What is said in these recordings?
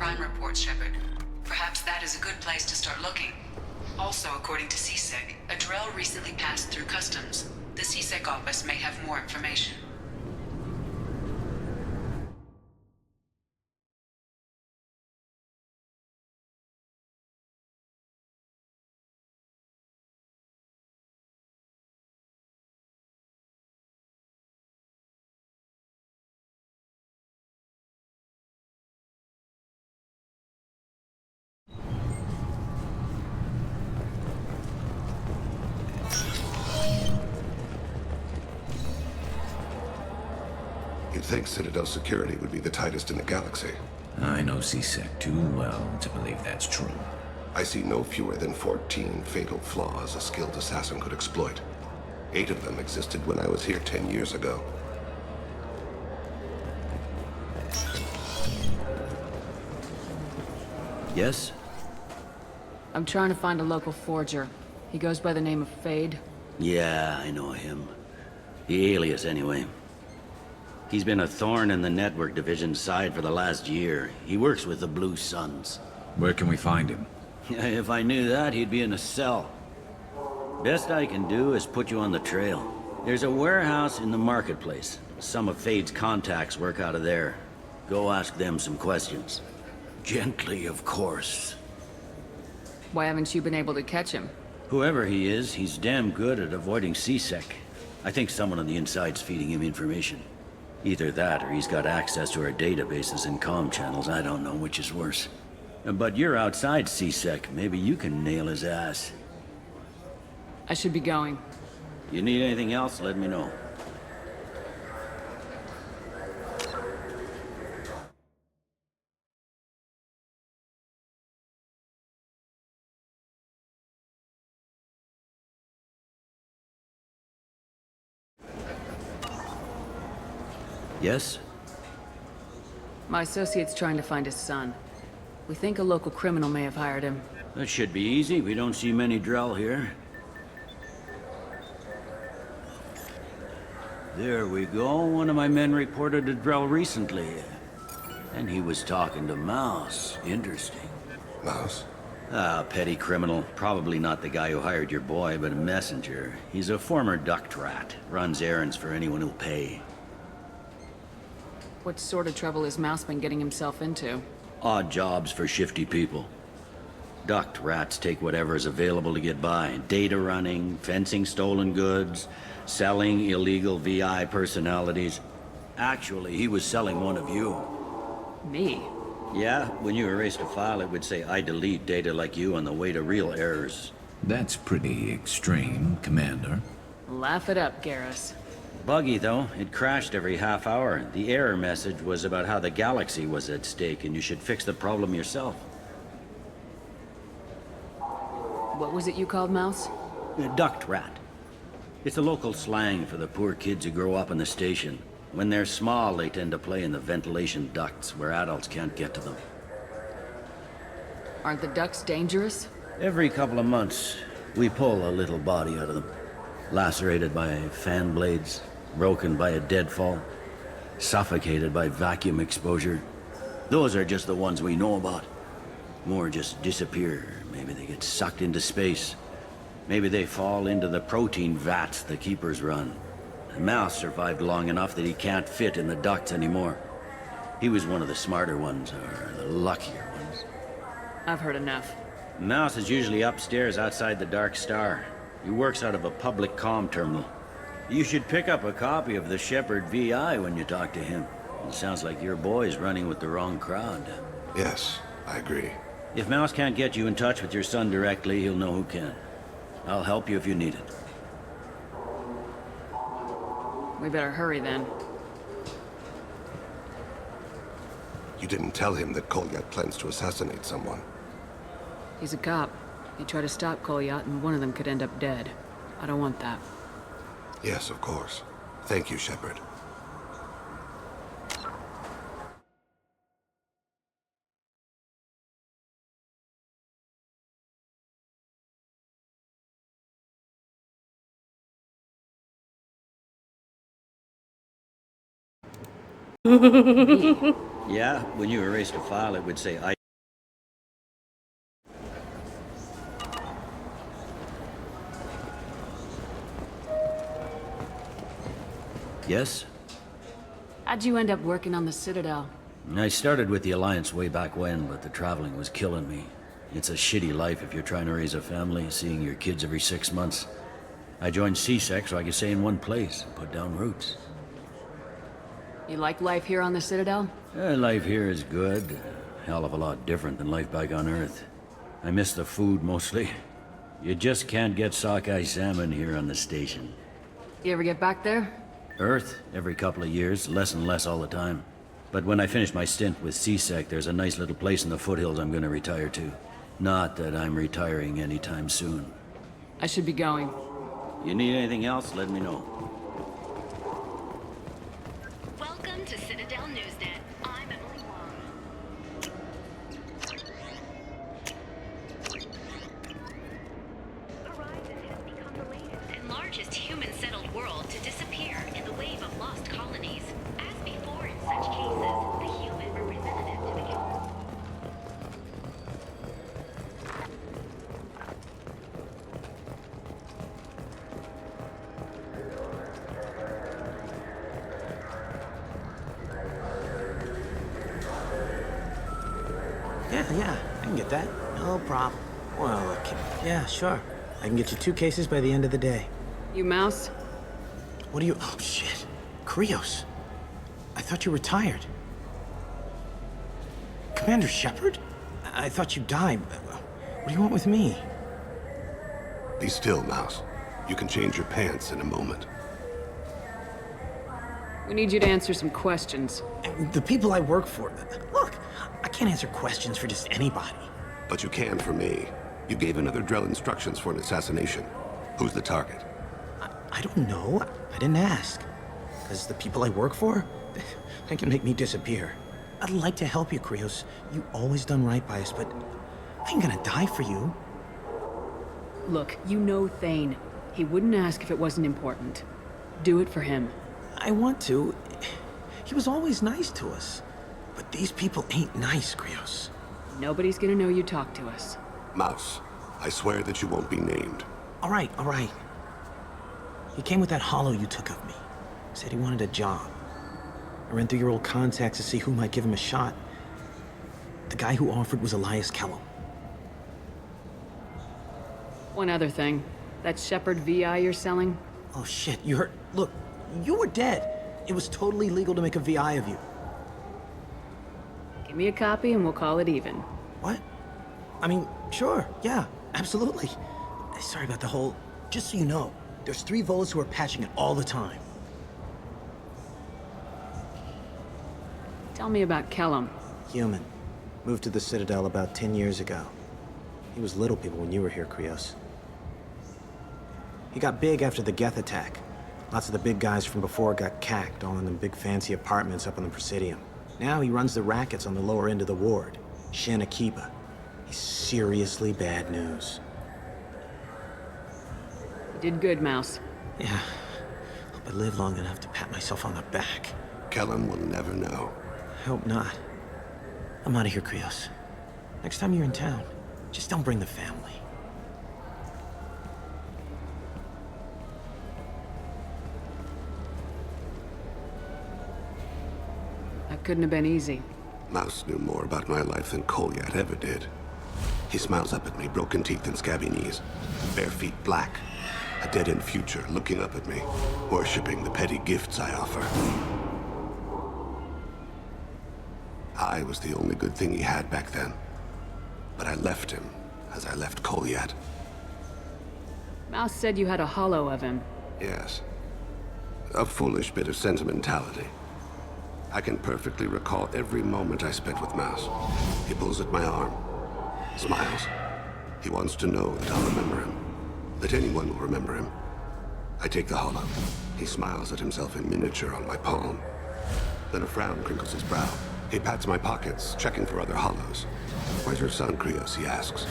crime reports, Shepard. Perhaps that is a good place to start looking. Also, according to CSEC, a Drell recently passed through customs. The CSEC office may have more information. You'd think Citadel security would be the tightest in the galaxy. I know CSEC too well to believe that's true. I see no fewer than 14 fatal flaws a skilled assassin could exploit. 8 of them existed when I was here 10 years ago. Yes? I'm trying to find a local forger. He goes by the name of Fade. Yeah, I know him. The alias, anyway. He's been a thorn in the network division's side for the last year. He works with the Blue Suns. Where can we find him? If I knew that, he'd be in a cell. Best I can do is put you on the trail. There's a warehouse in the marketplace. Some of Fade's contacts work out of there. Go ask them some questions. Gently, of course. Why haven't you been able to catch him? Whoever he is, he's damn good at avoiding CSEC. I think someone on the inside's feeding him information. Either that, or he's got access to our databases and comm channels. I don't know which is worse. But you're outside CSEC. Maybe you can nail his ass. I should be going. You need anything else, let me know. Yes? My associate's trying to find his son. We think a local criminal may have hired him. That should be easy. We don't see many Drell here. There we go. One of my men reported a Drell recently. And he was talking to Mouse. Interesting. Mouse? Ah, petty criminal. Probably not the guy who hired your boy, but a messenger. He's a former duct rat. Runs errands for anyone who'll pay. What sort of trouble has Mouse been getting himself into? Odd jobs for shifty people. Duct rats take whatever is available to get by. Data running, fencing stolen goods, selling illegal VI personalities. Actually, he was selling one of you. Me? Yeah, when you erased a file, it would say, I delete data like you on the way to real errors. That's pretty extreme, Commander. Laugh it up, Garrus. Buggy, though. It crashed every half hour. The error message was about how the galaxy was at stake, and you should fix the problem yourself. What was it you called Mouse? A duct rat. It's a local slang for the poor kids who grow up in the station. When they're small, they tend to play in the ventilation ducts, where adults can't get to them. Aren't the ducks dangerous? Every couple of months, we pull a little body out of them. Lacerated by fan blades, broken by a deadfall, suffocated by vacuum exposure. Those are just the ones we know about. More just disappear. Maybe they get sucked into space. Maybe they fall into the protein vats the keepers run. Mouse survived long enough that he can't fit in the ducts anymore. He was one of the smarter ones, or the luckier ones. I've heard enough. Mouse is usually upstairs outside the Dark Star. He works out of a public comm terminal. You should pick up a copy of the Shepard VI when you talk to him. It sounds like your boy's running with the wrong crowd. Yes, I agree. If Mouse can't get you in touch with your son directly, he'll know who can. I'll help you if you need it. We better hurry then. You didn't tell him that Kolyat plans to assassinate someone. He's a cop. He tried to stop Kolyat, and one of them could end up dead. I don't want that. Yes, of course. Thank you, Shepard. Yeah, when you erased a file, it would say, I Yes? How'd you end up working on the Citadel? I started with the Alliance way back when, but the traveling was killing me. It's a shitty life if you're trying to raise a family, seeing your kids every 6 months. I joined CSEC so I could stay in one place and put down roots. You like life here on the Citadel? Life here is good. A hell of a lot different than life back on Earth. I miss the food mostly. You just can't get sockeye salmon here on the station. You ever get back there? Earth, every couple of years, less and less all the time. But when I finish my stint with CSEC, there's a nice little place in the foothills I'm gonna retire to. Not that I'm retiring anytime soon. I should be going. You need anything else, let me know. Welcome to Citadel Newsnet. I'm Emily Wong. Horizon has become the latest and largest human-settled world to disappear in the wave of lost colonies. As before in such cases, the human representative to the council. Yeah, I can get that. No problem. Well, okay. Yeah, sure. I can get you 2 cases by the end of the day. You Mouse? What are you... Oh, shit. Krios. I thought you retired. Commander Shepard? I thought you died. What do you want with me? Be still, Mouse. You can change your pants in a moment. We need you to answer some questions. The people I work for... Look, I can't answer questions for just anybody. But you can for me. You gave another Drell instructions for an assassination. Who's the target? I don't know. I didn't ask. Because the people I work for, they can make me disappear. I'd like to help you, Krios. You always done right by us, but I ain't gonna die for you. Look, you know Thane. He wouldn't ask if it wasn't important. Do it for him. I want to. He was always nice to us. But these people ain't nice, Krios. Nobody's gonna know you talked to us. Mouse, I swear that you won't be named. All right. He came with that hollow you took of me. Said he wanted a job. I ran through your old contacts to see who might give him a shot. The guy who offered was Elias Kellum. One other thing. That Shepard VI you're selling? Oh, shit, you heard... Look, you were dead. It was totally legal to make a VI of you. Give me a copy and we'll call it even. What? I mean, sure, yeah, absolutely. Sorry about the whole... Just so you know, there's 3 Volas who are patching it all the time. Tell me about Kellum. Human. Moved to the Citadel about 10 years ago. He was little people when you were here, Krios. He got big after the Geth attack. Lots of the big guys from before got cacked, all in them big fancy apartments up on the Presidium. Now he runs the rackets on the lower end of the ward, Shin Akiba. He's seriously bad news. You did good, Mouse. Yeah. Hope I live long enough to pat myself on the back. Kellum will never know. I hope not. I'm out of here, Krios. Next time you're in town, just don't bring the family. That couldn't have been easy. Mouse knew more about my life than Kolyat ever did. He smiles up at me, broken teeth and scabby knees. Bare feet black. A dead-end future looking up at me, worshipping the petty gifts I offer. I was the only good thing he had back then. But I left him, as I left Kolyat. Mouse said you had a hollow of him. Yes. A foolish bit of sentimentality. I can perfectly recall every moment I spent with Mouse. He pulls at my arm, smiles. He wants to know that I'll remember him, that anyone will remember him. I take the hollow. He smiles at himself in miniature on my palm. Then a frown crinkles his brow. He pats my pockets, checking for other hollows. Where's your son, Krios? He asks.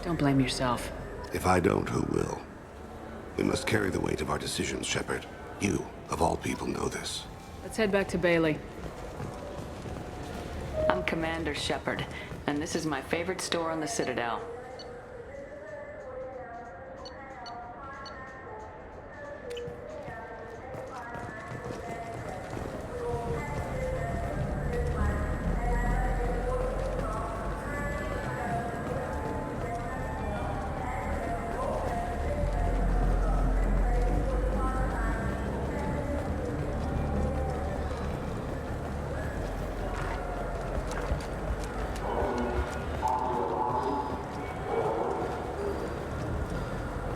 Don't blame yourself. If I don't, who will? We must carry the weight of our decisions, Shepard. You, of all people, know this. Let's head back to Bailey. I'm Commander Shepard, and this is my favorite store on the Citadel.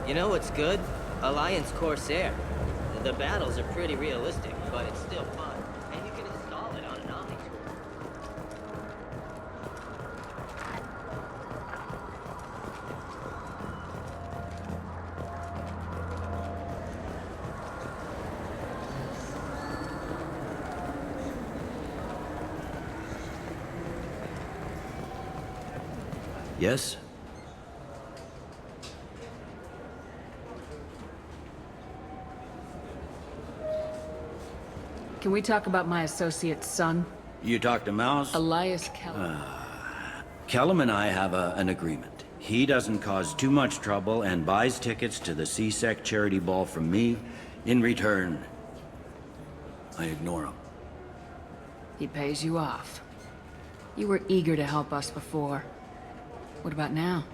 You know what's good? Alliance Corsair. The battles are pretty realistic, but it's still fun. And you can install it on an Omni tool. Yes? Can we talk about my associate's son? You talked to Mouse? Elias Kellum. Kellum and I have an agreement. He doesn't cause too much trouble and buys tickets to the CSEC charity ball from me. In return, I ignore him. He pays you off. You were eager to help us before. What about now?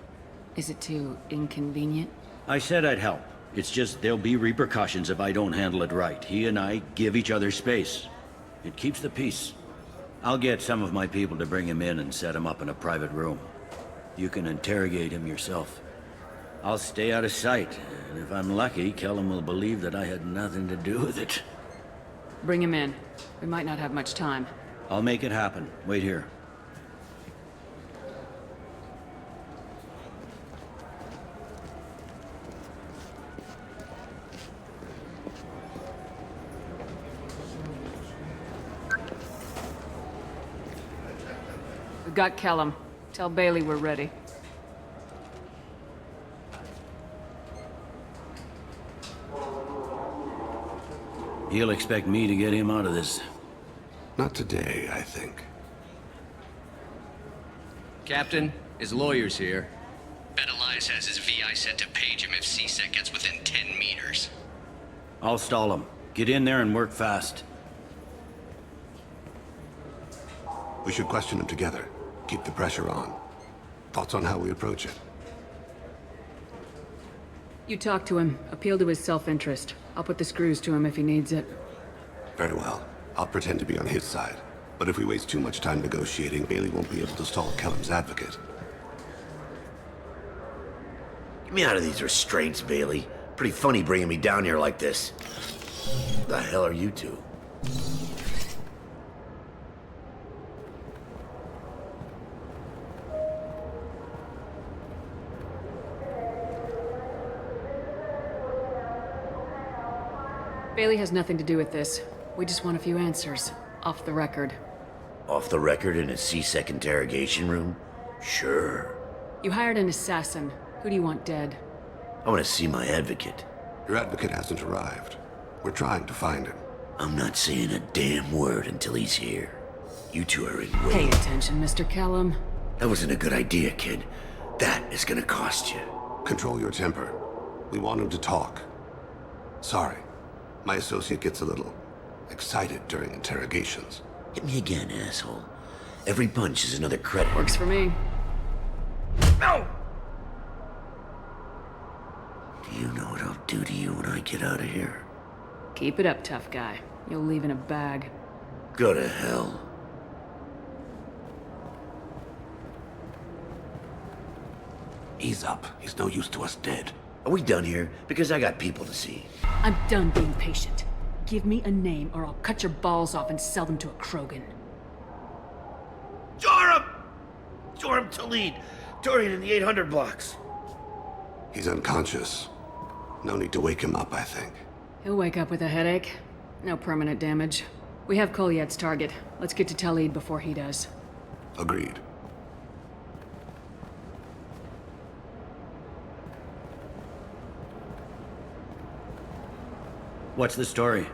Is it too inconvenient? I said I'd help. It's just there'll be repercussions if I don't handle it right. He and I give each other space. It keeps the peace. I'll get some of my people to bring him in and set him up in a private room. You can interrogate him yourself. I'll stay out of sight, and if I'm lucky, Kellum will believe that I had nothing to do with it. Bring him in. We might not have much time. I'll make it happen. Wait here. We've got Kellum. Tell Bailey we're ready. He'll expect me to get him out of this. Not today, I think. Captain, his lawyer's here. Bet Elias has his VI set to page him if CSEC gets within 10 meters. I'll stall him. Get in there and work fast. We should question him together. Keep the pressure on. Thoughts on how we approach it? You talk to him. Appeal to his self-interest. I'll put the screws to him if he needs it. Very well. I'll pretend to be on his side. But if we waste too much time negotiating, Bailey won't be able to stall Kellum's advocate. Get me out of these restraints, Bailey. Pretty funny bringing me down here like this. The hell are you two? Bailey has nothing to do with this. We just want a few answers. Off the record. Off the record in a CSEC interrogation room? Sure. You hired an assassin. Who do you want dead? I want to see my advocate. Your advocate hasn't arrived. We're trying to find him. I'm not saying a damn word until he's here. You two are in way. Pay attention, Mr. Kellum. That wasn't a good idea, kid. That is gonna cost you. Control your temper. We want him to talk. Sorry. My associate gets a little excited during interrogations. Hit me again, asshole. Every punch is another credit. Works for me. No! Do you know what I'll do to you when I get out of here? Keep it up, tough guy. You'll leave in a bag. Go to hell. Ease up. He's no use to us dead. Are we done here? Because I got people to see. I'm done being patient. Give me a name or I'll cut your balls off and sell them to a Krogan. Joram! Joram Talid! Dorian in the 800 blocks. He's unconscious. No need to wake him up, I think. He'll wake up with a headache. No permanent damage. We have Kolyad's target. Let's get to Talid before he does. Agreed. What's the story?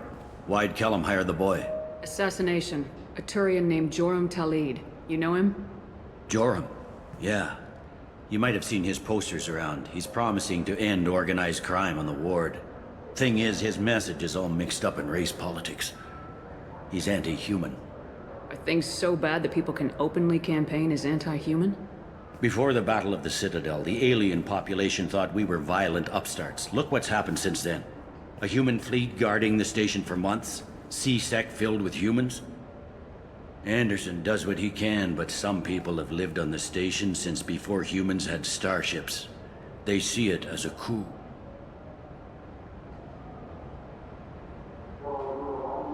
Why'd Kellum hire the boy? Assassination. A Turian named Joram Talid. You know him? Joram? Yeah. You might have seen his posters around. He's promising to end organized crime on the ward. Thing is, his message is all mixed up in race politics. He's anti-human. Are things so bad that people can openly campaign as anti-human? Before the Battle of the Citadel, the alien population thought we were violent upstarts. Look what's happened since then. A human fleet guarding the station for months. CSEC filled with humans. Anderson does what he can, but some people have lived on the station since before humans had starships. They see it as a coup.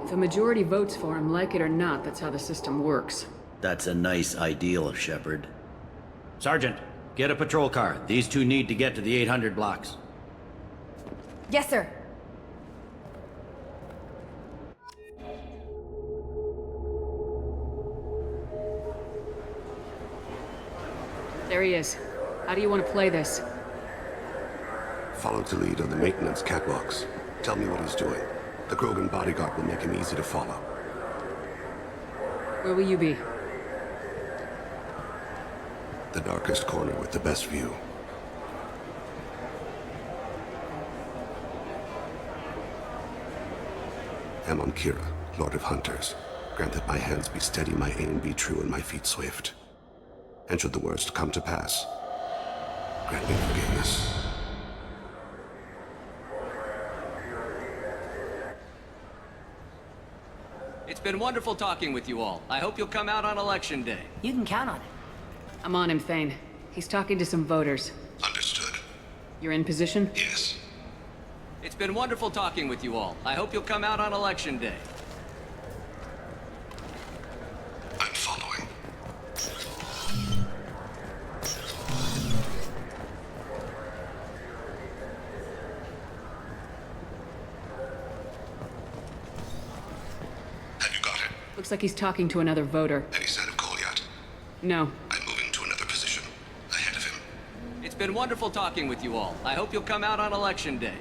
If a majority votes for him, like it or not, that's how the system works. That's a nice ideal, Shepard. Sergeant, get a patrol car. These two need to get to the 800 blocks. Yes, sir. There he is. How do you want to play this? Follow to lead on the maintenance catwalks. Tell me what he's doing. The Krogan bodyguard will make him easy to follow. Where will you be? The darkest corner with the best view. I'm on Kira, Lord of Hunters. Grant that my hands be steady, my aim be true, and my feet swift. And should the worst come to pass, grant me forgiveness. It's been wonderful talking with you all. I hope you'll come out on Election Day. You can count on it. I'm on him, Thane. He's talking to some voters. Understood. You're in position? Yes. It's been wonderful talking with you all. I hope you'll come out on Election Day. I'm following. Have you got it? Looks like he's talking to another voter. Any sign of Goliath? No. I'm moving to another position. Ahead of him. It's been wonderful talking with you all. I hope you'll come out on Election Day.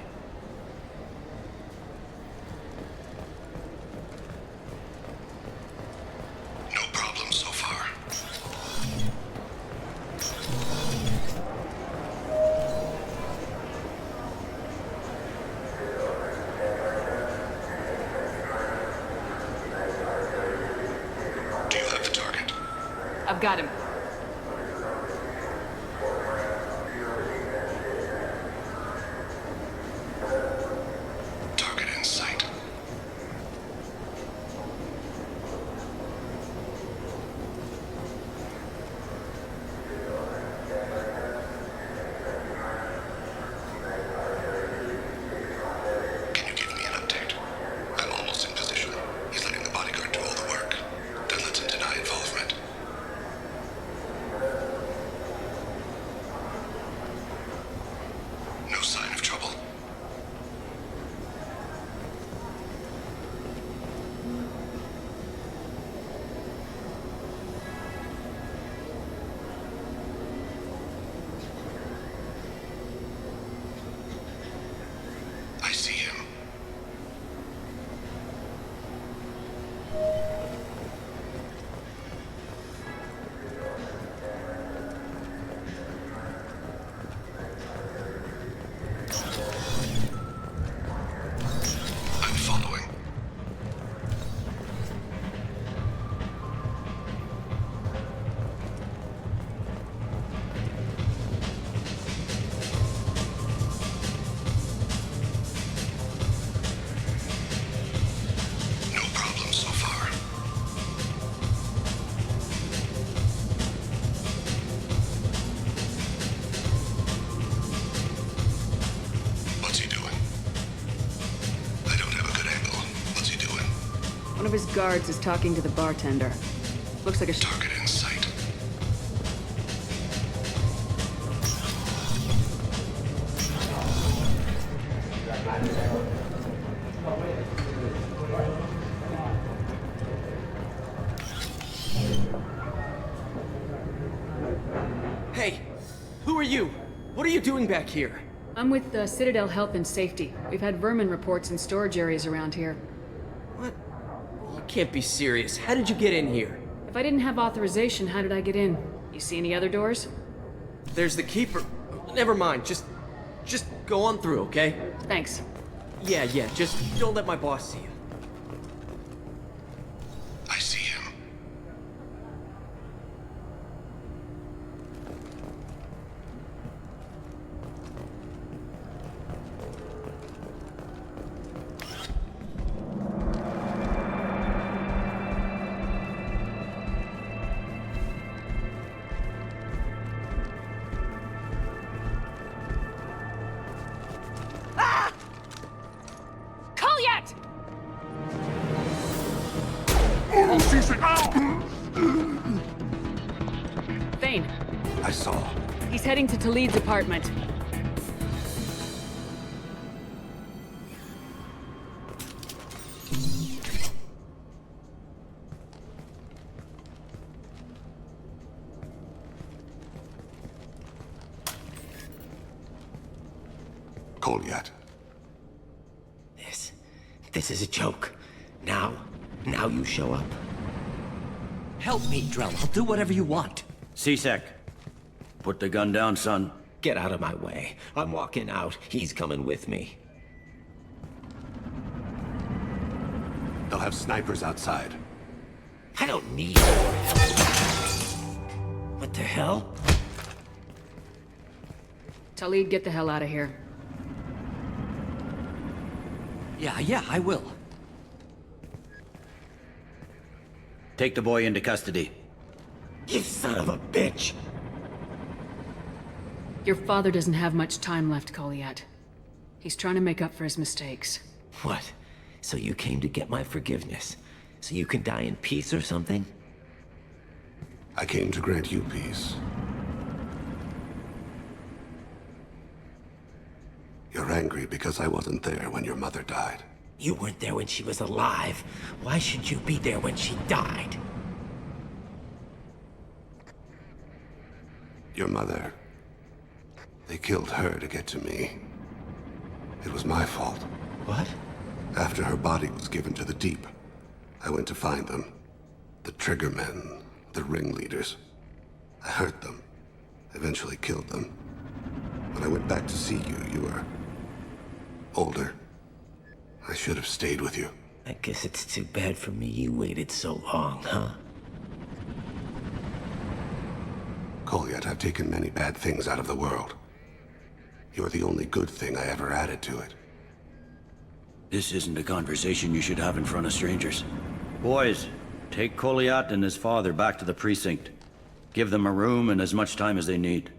No problem so far. Do you have the target? I've got him. Target in sight. Can you give me an update? I'm almost in position. He's letting the bodyguard do all the work. Don't let him deny involvement. No sign of trouble. I see him. I'm following. No problem so far. What's he doing? I don't have a good angle. What's he doing? One of his guards is talking to the bartender. Looks like a Target in sight. Hey, who are you? What are you doing back here? I'm with Citadel Health and Safety. We've had vermin reports in storage areas around here. What? You can't be serious. How did you get in here? If I didn't have authorization, how did I get in? You see any other doors? There's the keeper. Never mind. Just go on through, okay? Thanks. Yeah, just don't let my boss see you. I see him. Thane, I saw. he's heading to Talid's apartment. Kolyat. This is a joke. Now you show up. Help me, Drell. I'll do whatever you want. C-Sec. Put the gun down, son. Get out of my way. I'm walking out. He's coming with me. They'll have snipers outside. I don't need your help. What the hell? Talid, get the hell out of here. Yeah, I will. Take the boy into custody. You son of a bitch! Your father doesn't have much time left, Kolyat. He's trying to make up for his mistakes. What? So you came to get my forgiveness? So you can die in peace or something? I came to grant you peace. You're angry because I wasn't there when your mother died. You weren't there when she was alive. Why should you be there when she died? Your mother... They killed her to get to me. It was my fault. What? After her body was given to the Deep, I went to find them. The Triggermen, the ringleaders. I hurt them. Eventually killed them. When I went back to see you, you were... older. I should have stayed with you. I guess it's too bad for me you waited so long, huh? Kolyat, I've taken many bad things out of the world. You're the only good thing I ever added to it. This isn't a conversation you should have in front of strangers. Boys, take Kolyat and his father back to the precinct. Give them a room and as much time as they need.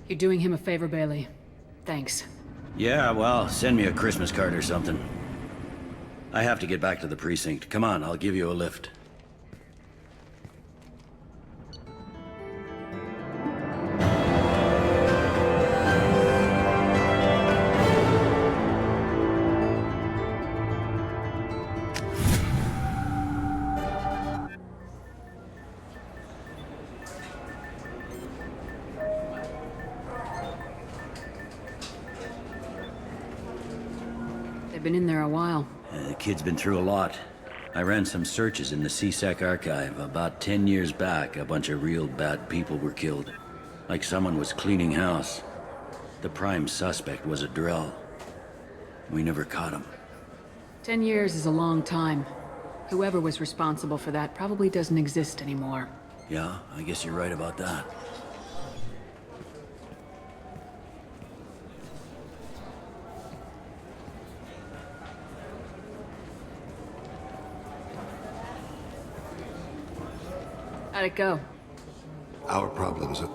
You're doing him a favor, Bailey. Thanks. Yeah, well, send me a Christmas card or something. I have to get back to the precinct. Come on, I'll give you a lift. They've been in there a while. The kid's been through a lot. I ran some searches in the C-Sec archive. About 10 years back, a bunch of real bad people were killed. Like someone was cleaning house. The prime suspect was a Drell. We never caught him. 10 years is a long time. Whoever was responsible for that probably doesn't exist anymore. Yeah, I guess you're right about that. How'd it go? Our problems are...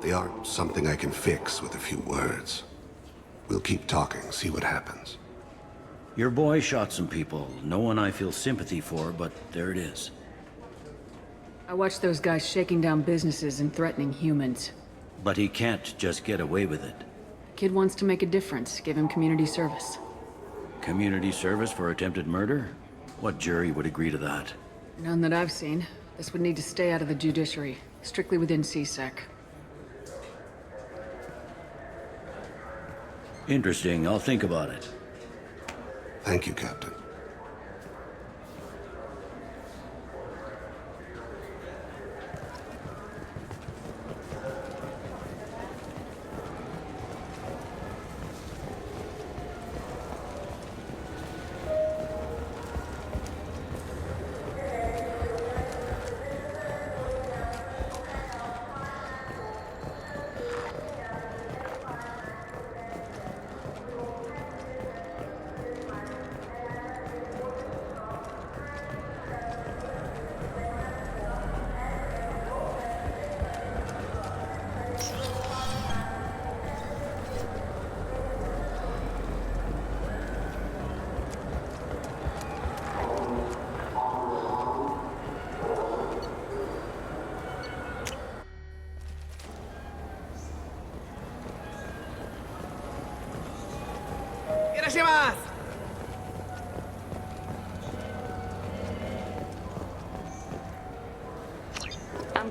They aren't something I can fix with a few words. We'll keep talking, see what happens. Your boy shot some people. No one I feel sympathy for, but there it is. I watched those guys shaking down businesses and threatening humans. But he can't just get away with it. Kid wants to make a difference. Give him community service. Community service for attempted murder? What jury would agree to that? None that I've seen. This would need to stay out of the judiciary. Strictly within C-Sec. Interesting. I'll think about it. Thank you, Captain.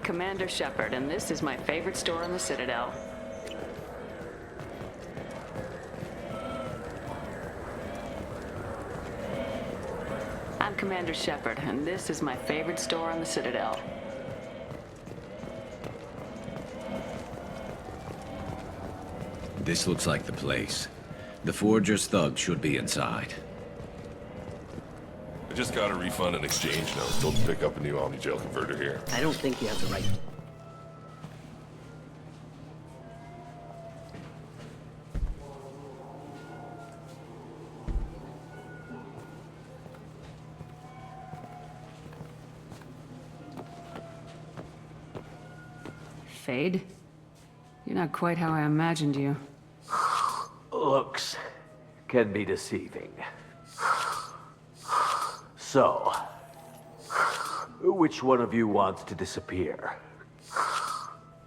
Commander Shepard, and this is my favorite store on the Citadel. I'm Commander Shepard, and this is my favorite store on the Citadel. This looks like the place. The Forger's thugs should be inside. I just got a refund and exchange, and I was told to pick up a new Omni-Gel converter here. I don't think you have the right. Fade? You're not quite how I imagined you. Looks can be deceiving. So, which one of you wants to disappear?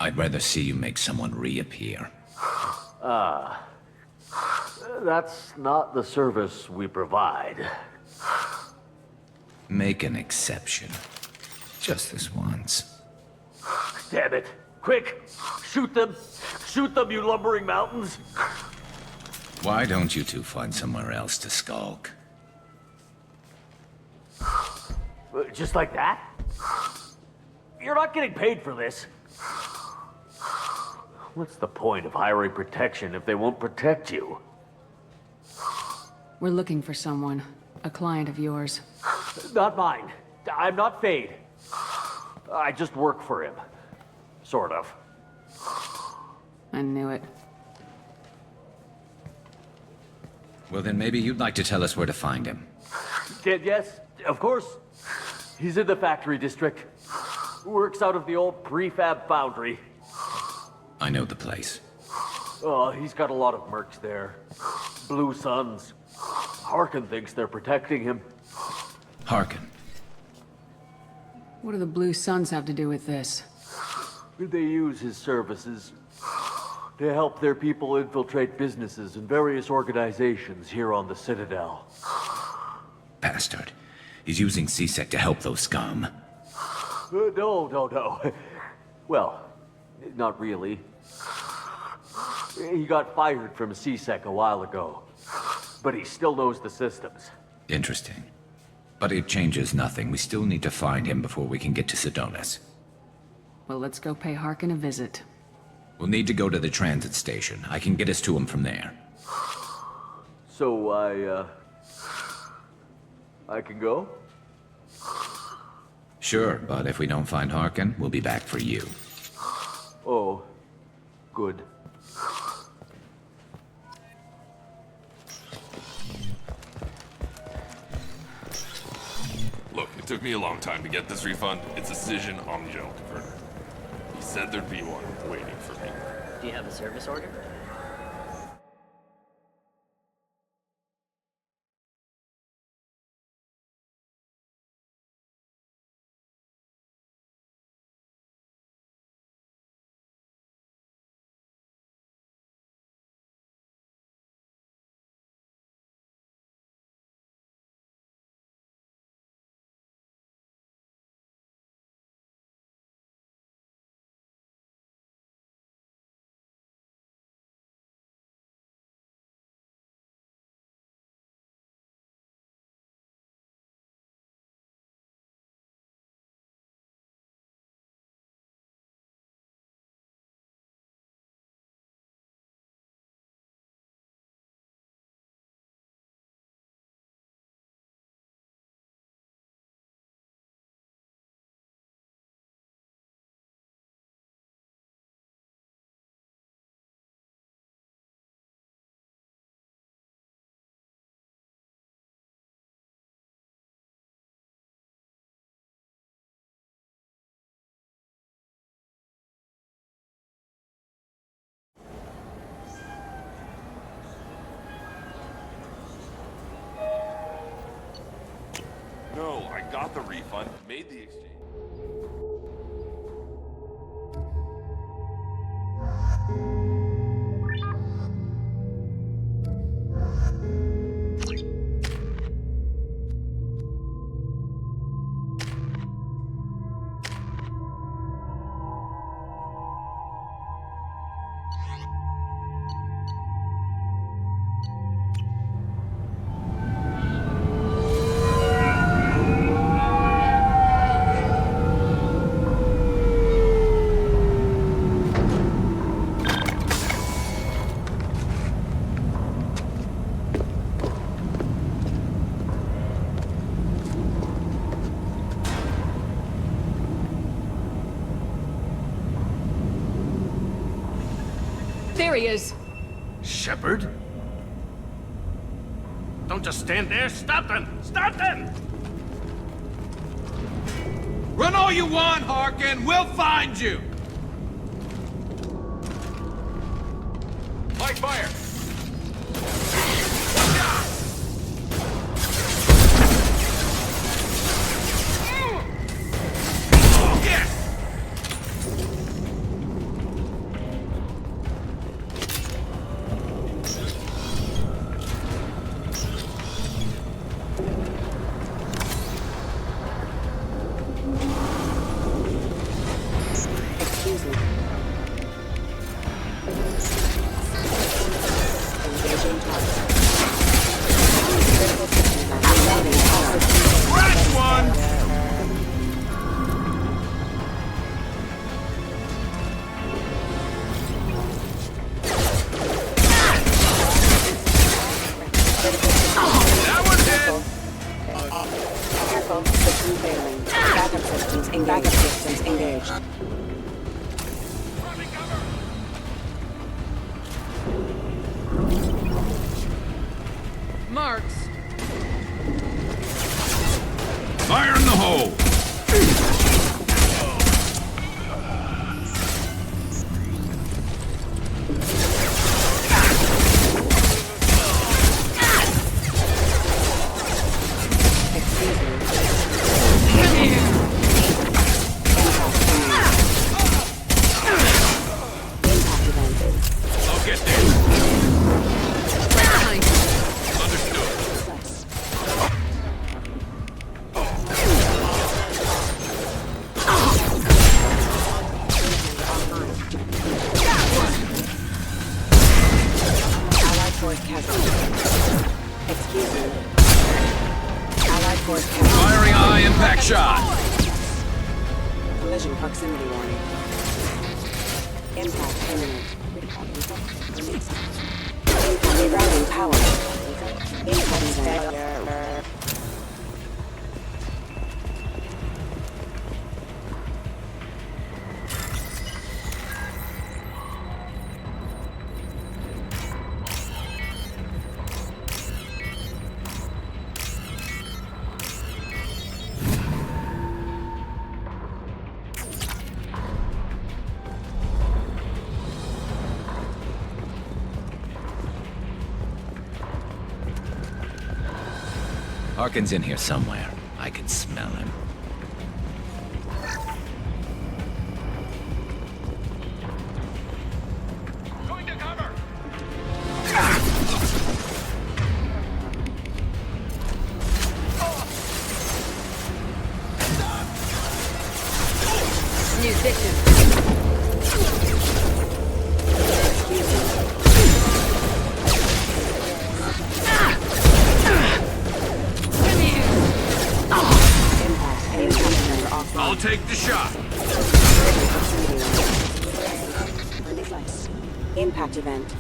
I'd rather see you make someone reappear. That's not the service we provide. Make an exception. Just this once. Damn it. Quick! Shoot them! Shoot them, you lumbering mountains! Why don't you two find somewhere else to skulk? Just like that? You're not getting paid for this. What's the point of hiring protection if they won't protect you? We're looking for someone. A client of yours. Not mine. I'm not Fade. I just work for him. Sort of. I knew it. Well, then maybe you'd like to tell us where to find him. Yes, of course. He's in the factory district. Works out of the old prefab foundry. I know the place. Oh, he's got a lot of mercs there. Blue Suns. Harkin thinks they're protecting him. Harkin. What do the Blue Suns have to do with this? They use his services to help their people infiltrate businesses and various organizations here on the Citadel. Bastard. He's using CSEC to help those scum. No. Well, not really. He got fired from CSEC a while ago, but he still knows the systems. Interesting. But it changes nothing. We still need to find him before we can get to Sedonis. Well, let's go pay Harkin a visit. We'll need to go to the transit station. I can get us to him from there. So I can go? Sure, but if we don't find Harkin, we'll be back for you. Oh, good. Look, it took me a long time to get this refund. It's a Cision Omni-Gel converter. He said there'd be one waiting for me. Do you have a service order? No, I got the refund, made the exchange. There he is. Shepard? Don't just stand there. Stop them! Stop them! Run all you want, Harkin. We'll find you. Light fire! Backup systems engaged. Marks. Fire in the hole. Firing high impact shot. Collision proximity warning. Impact imminent. Impact rerouting power. Impact failure. Harkin's in here somewhere. I can smell him. Going to cover! New victim. I'll take the shot. Impact event.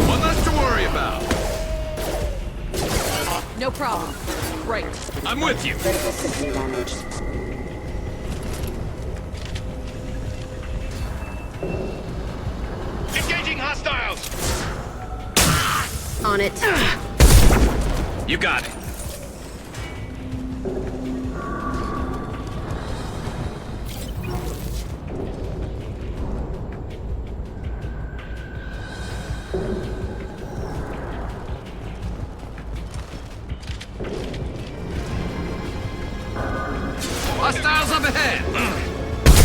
One less to worry about. No problem. Right. I'm with you. Critical system damage. Engaging hostiles! On it. You got it. Hostiles up ahead!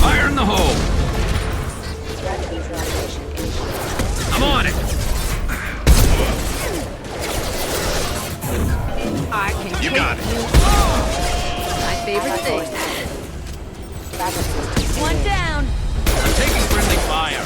Fire in the hole! I'm on it! I can You got it! My favorite thing. One down. I'm taking friendly fire.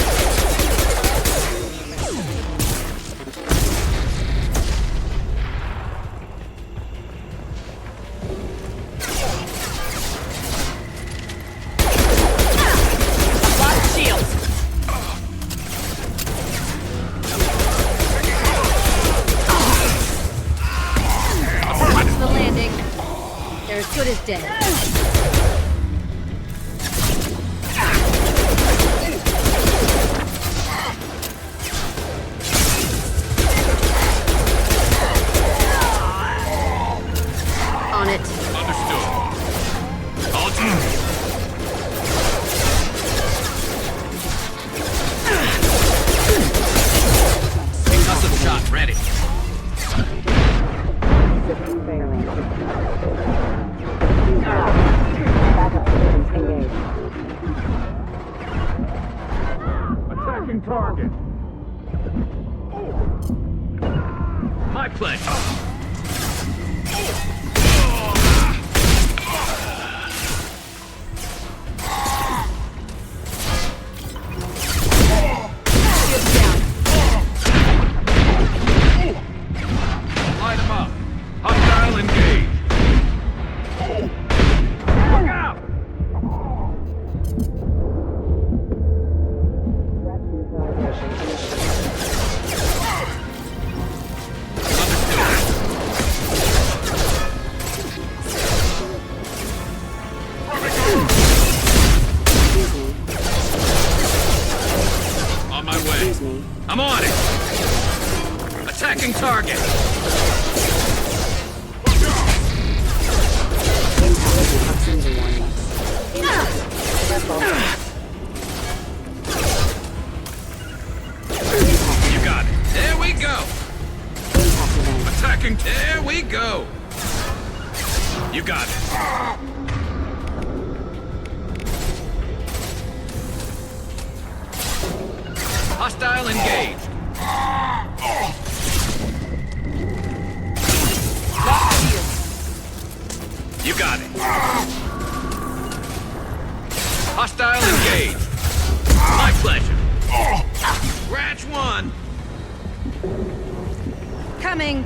Good as dead. pleasure. Light him up. Hostile engage. Look out! On my way. I'm on it. Attacking target. You got it. There we go. Attacking. There we go. You got it. Hostile engaged. You got it. Hostile engaged. My pleasure. Scratch one. Coming.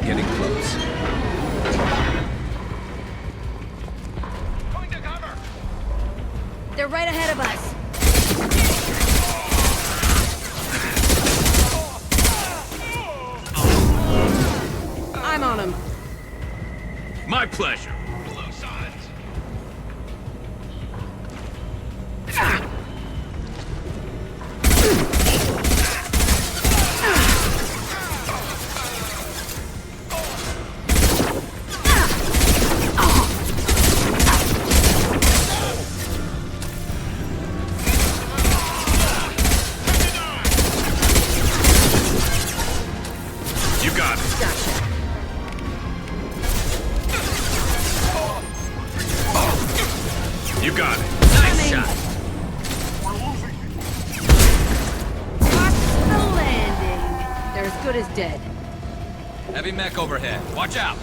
Getting close. They're right ahead of us. I'm on them. My pleasure. You got it. You got it. Nice shot. Watch the landing. They're as good as dead. Heavy mech overhead. Watch out.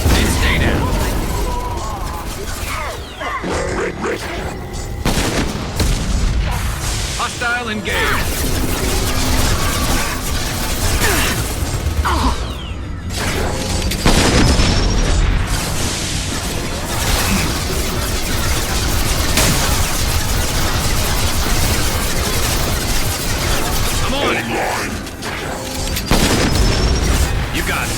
And stay down. Hostile engaged. I'm on it. You got it.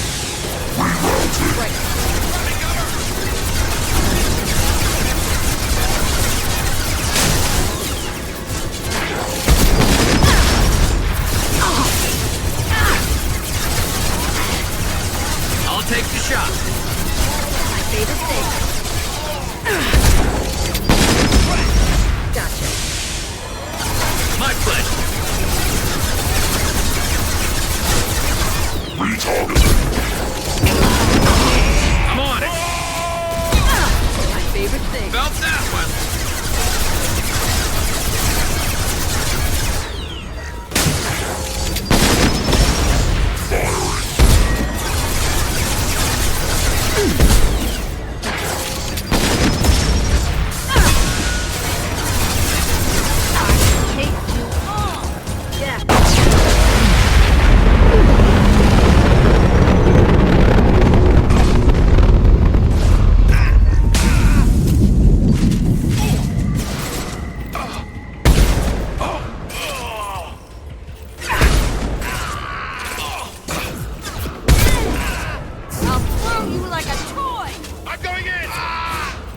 I'll throw you like a toy! I'm going in!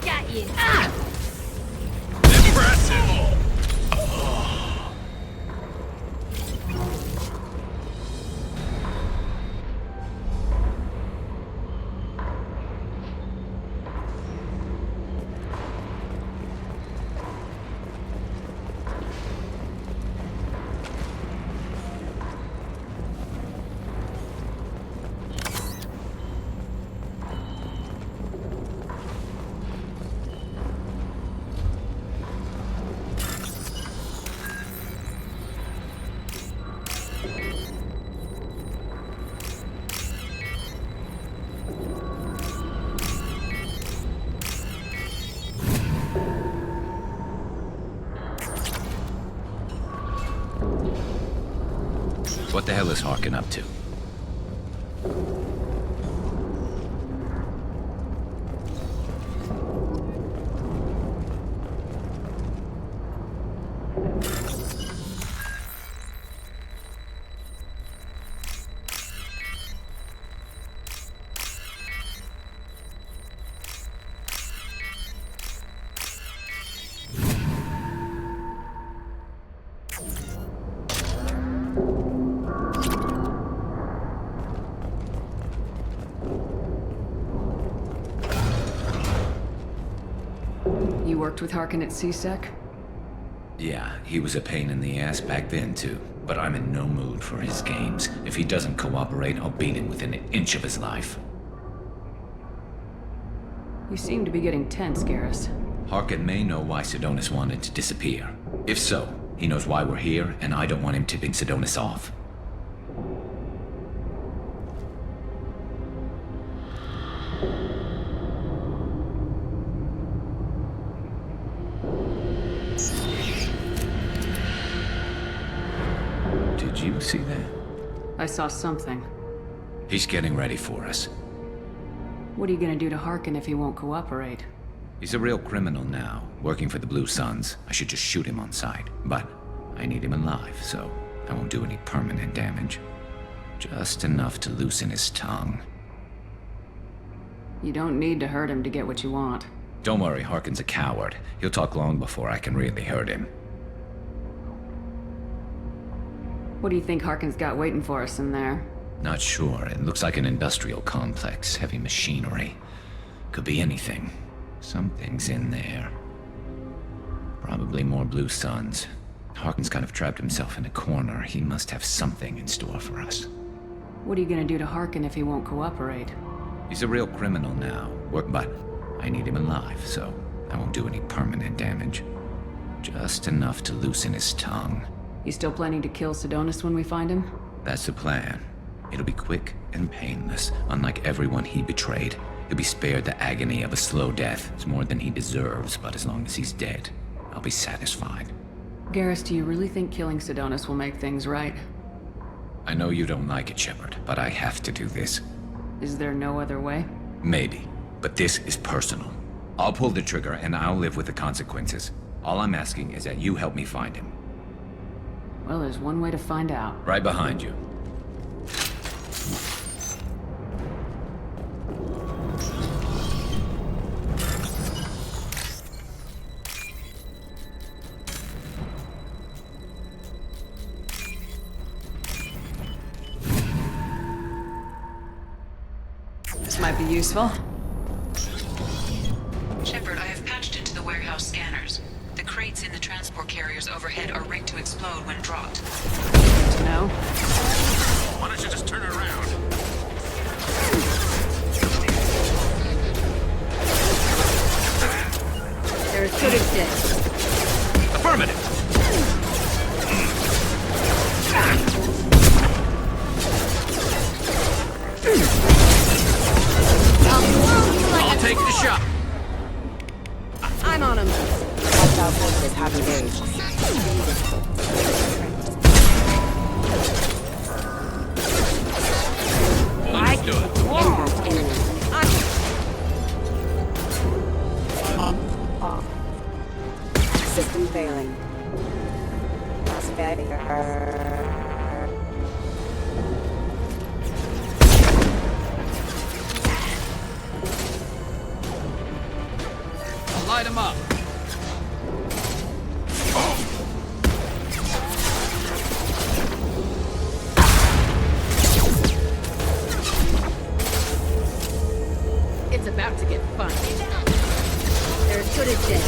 Got you. Impressive! What the hell is Harkin up to? You worked with Harkin at CSEC? Yeah, he was a pain in the ass back then, too. But I'm in no mood for his games. If he doesn't cooperate, I'll beat him within an inch of his life. You seem to be getting tense, Garrus. Harkin may know why Sidonis wanted to disappear. If so, he knows why we're here, and I don't want him tipping Sidonis off. Did you see that? I saw something. He's getting ready for us. What are you gonna do to Harkin if he won't cooperate? He's a real criminal now, working for the Blue Suns. I should just shoot him on sight. But I need him alive, so I won't do any permanent damage. Just enough to loosen his tongue. You don't need to hurt him to get what you want. Don't worry, Harkin's a coward. He'll talk long before I can really hurt him. What do you think Harkin's got waiting for us in there? Not sure. It looks like an industrial complex. Heavy machinery. Could be anything. Something's in there. Probably more Blue Suns. Harkin's kind of trapped himself in a corner. He must have something in store for us. What are you gonna do to Harkin if he won't cooperate? He's a real criminal now. But I need him alive, so I won't do any permanent damage. Just enough to loosen his tongue. You still planning to kill Sidonis when we find him? That's the plan. It'll be quick and painless, unlike everyone he betrayed. He'll be spared the agony of a slow death. It's more than he deserves, but as long as he's dead, I'll be satisfied. Garrus, do you really think killing Sidonis will make things right? I know you don't like it, Shepard, but I have to do this. Is there no other way? Maybe, but this is personal. I'll pull the trigger and I'll live with the consequences. All I'm asking is that you help me find him. Well, there's one way to find out. Right behind you. This might be useful. Shepard, I have patched into the warehouse scanners. The crates in the transport carriers overhead are rigged to explode when dropped. Good to know. Why don't you just turn around? There's as good as dead. Affirmative. I'll take the shot. I'm on him. Hostile forces have engaged. Understood. Impact imminent. System failing. I'll light him up. It's about to get fun. They're as good as dead.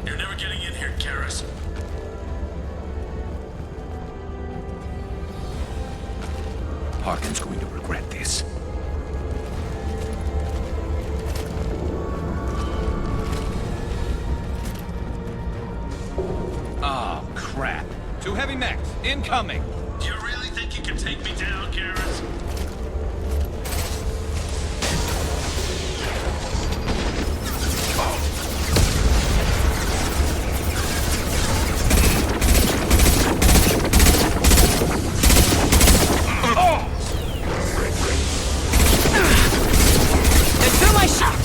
You're never getting in here, Karis. Harkin's going to regret this. Oh, crap. Two heavy mechs, incoming. Do you really think you can take me down, Karis? Into my shot!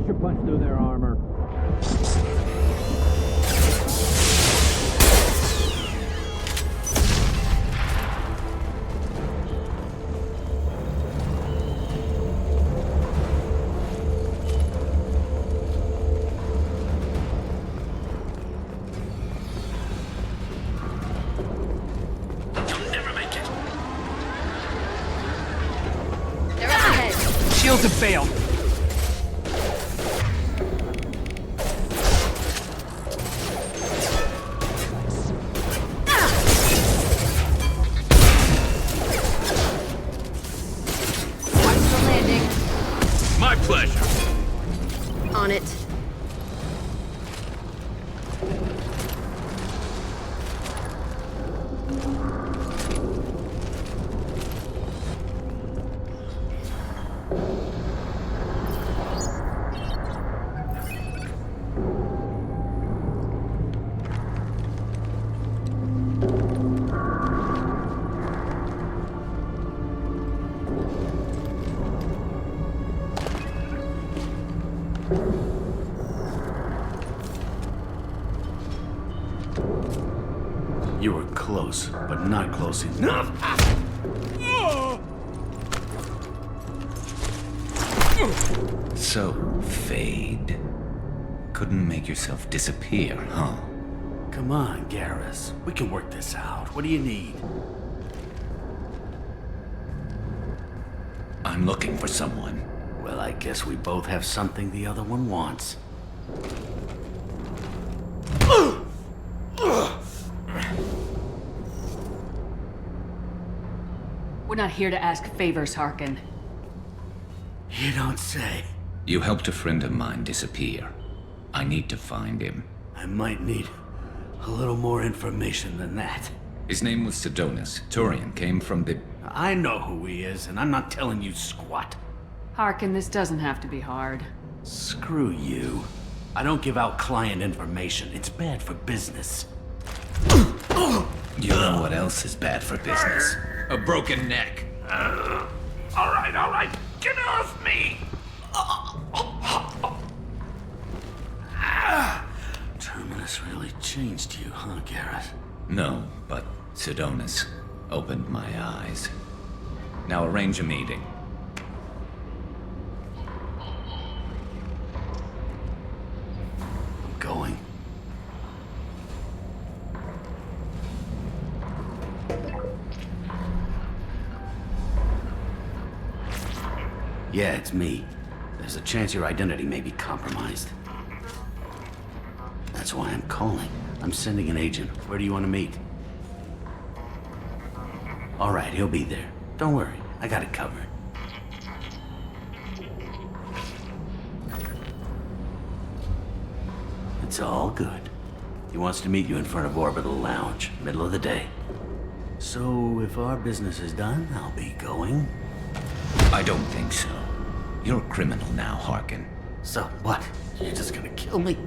pressure punch through their armor. They're up ahead. Shields have failed. Watch the landing. My pleasure. On it. You were close, but not close enough. So, Fade. Couldn't make yourself disappear, huh? Come on, Garrus. We can work this out. What do you need? I'm looking for someone. Well, I guess we both have something the other one wants. We're not here to ask favors, Harkin. You don't say. You helped a friend of mine disappear. I need to find him. I might need a little more information than that. His name was Sidonis. Turian came from the... I know who he is, and I'm not telling you squat. Harkin, this doesn't have to be hard. Screw you. I don't give out client information. It's bad for business. You know what else is bad for business? A broken neck. All right. Get off me! Terminus really changed you, huh, Garrett? No, but Sidonis opened my eyes. Now arrange a meeting. I'm going. Yeah, it's me. There's a chance your identity may be compromised. That's why I'm calling. I'm sending an agent. Where do you want to meet? All right, he'll be there. Don't worry, I got it covered. It's all good. He wants to meet you in front of Orbital Lounge, middle of the day. So, if our business is done, I'll be going. I don't think so. You're a criminal now, Harkin. So, what? You're just gonna kill me?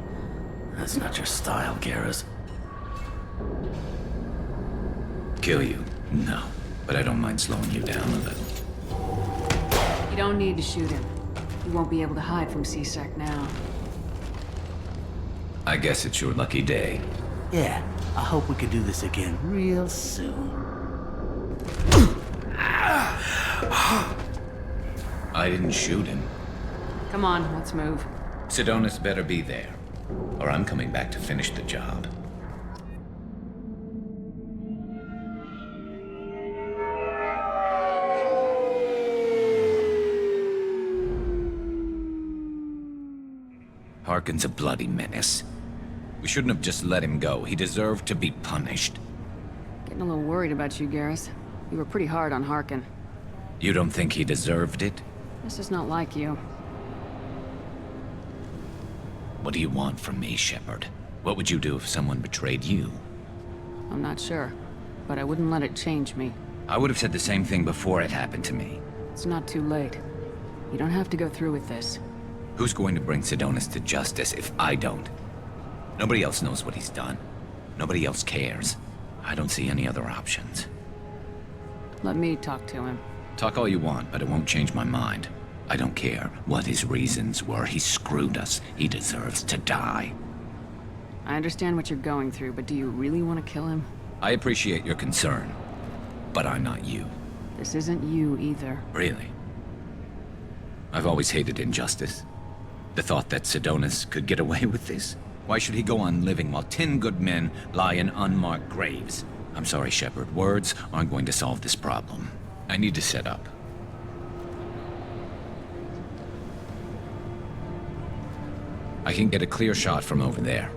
That's not your style, Garrus. Kill you? No. But I don't mind slowing you down a little. You don't need to shoot him. You won't be able to hide from C-Sec now. I guess it's your lucky day. Yeah, I hope we can do this again real soon. I didn't shoot him. Come on, let's move. Sidonis better be there, or I'm coming back to finish the job. Harkin's a bloody menace. We shouldn't have just let him go. He deserved to be punished. Getting a little worried about you, Garrus. You were pretty hard on Harkin. You don't think he deserved it? This is not like you. What do you want from me, Shepard? What would you do if someone betrayed you? I'm not sure, but I wouldn't let it change me. I would have said the same thing before it happened to me. It's not too late. You don't have to go through with this. Who's going to bring Sidonis to justice if I don't? Nobody else knows what he's done. Nobody else cares. I don't see any other options. Let me talk to him. Talk all you want, but it won't change my mind. I don't care what his reasons were. He screwed us. He deserves to die. I understand what you're going through, but do you really want to kill him? I appreciate your concern, but I'm not you. This isn't you either. Really? I've always hated injustice. The thought that Sidonis could get away with this? Why should he go on living while 10 good men lie in unmarked graves? I'm sorry, Shepard. Words aren't going to solve this problem. I need to set up. I can get a clear shot from over there.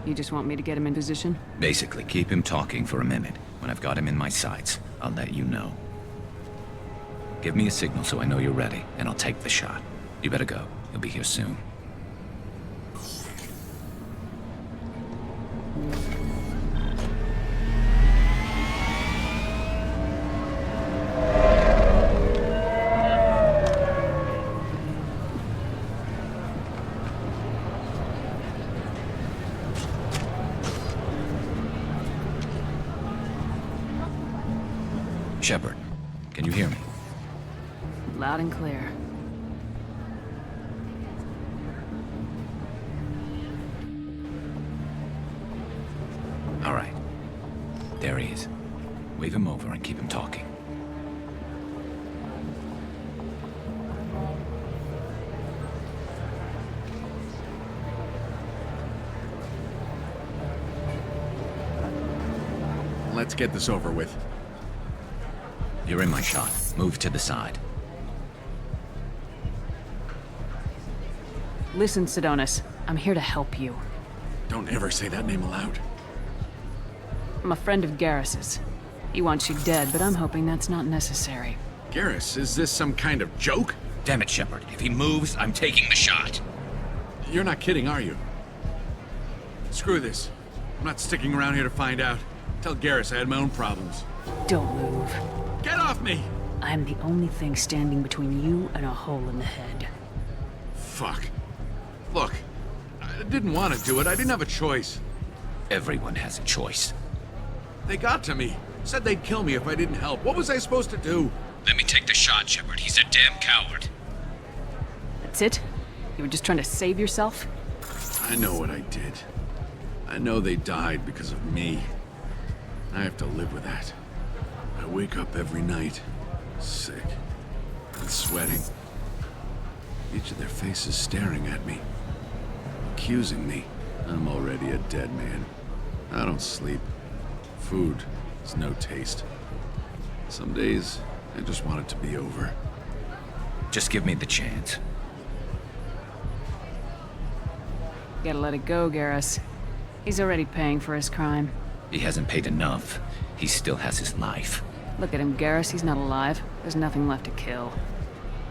You just want me to get him in position? Basically, keep him talking for a minute. When I've got him in my sights, I'll let you know. Give me a signal so I know you're ready, and I'll take the shot. You better go. He'll be here soon. Shepard, can you hear me? Loud and clear. All right. There he is. Wave him over and keep him talking. Let's get this over with. You're in my shot. Move to the side. Listen, Sidonis. I'm here to help you. Don't ever say that name aloud. I'm a friend of Garrus's. He wants you dead, but I'm hoping that's not necessary. Garrus, is this some kind of joke? Damn it, Shepard. If he moves, I'm taking the shot. You're not kidding, are you? Screw this. I'm not sticking around here to find out. Tell Garrus I had my own problems. Don't move. Get off me! I'm the only thing standing between you and a hole in the head. Fuck. Look, I didn't want to do it. I didn't have a choice. Everyone has a choice. They got to me. Said they'd kill me if I didn't help. What was I supposed to do? Let me take the shot, Shepard. He's a damn coward. That's it? You were just trying to save yourself? I know what I did. I know they died because of me. I have to live with that. I wake up every night, sick and sweating. Each of their faces staring at me, accusing me. I'm already a dead man. I don't sleep. Food has no taste. Some days, I just want it to be over. Just give me the chance. You gotta let it go, Garrus. He's already paying for his crime. He hasn't paid enough. He still has his life. Look at him, Garrus. He's not alive. There's nothing left to kill.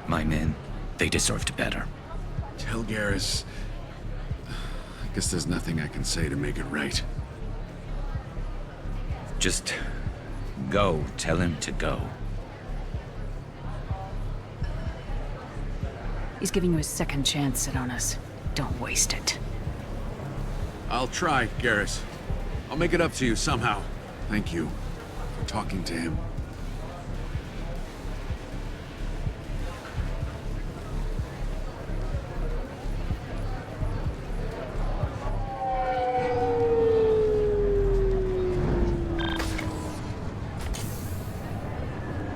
My men, they deserved better. Tell Garrus... I guess there's nothing I can say to make it right. Just go. Tell him to go. He's giving you a second chance, Sidonis. Don't waste it. I'll try, Garrus. I'll make it up to you somehow. Thank you for talking to him.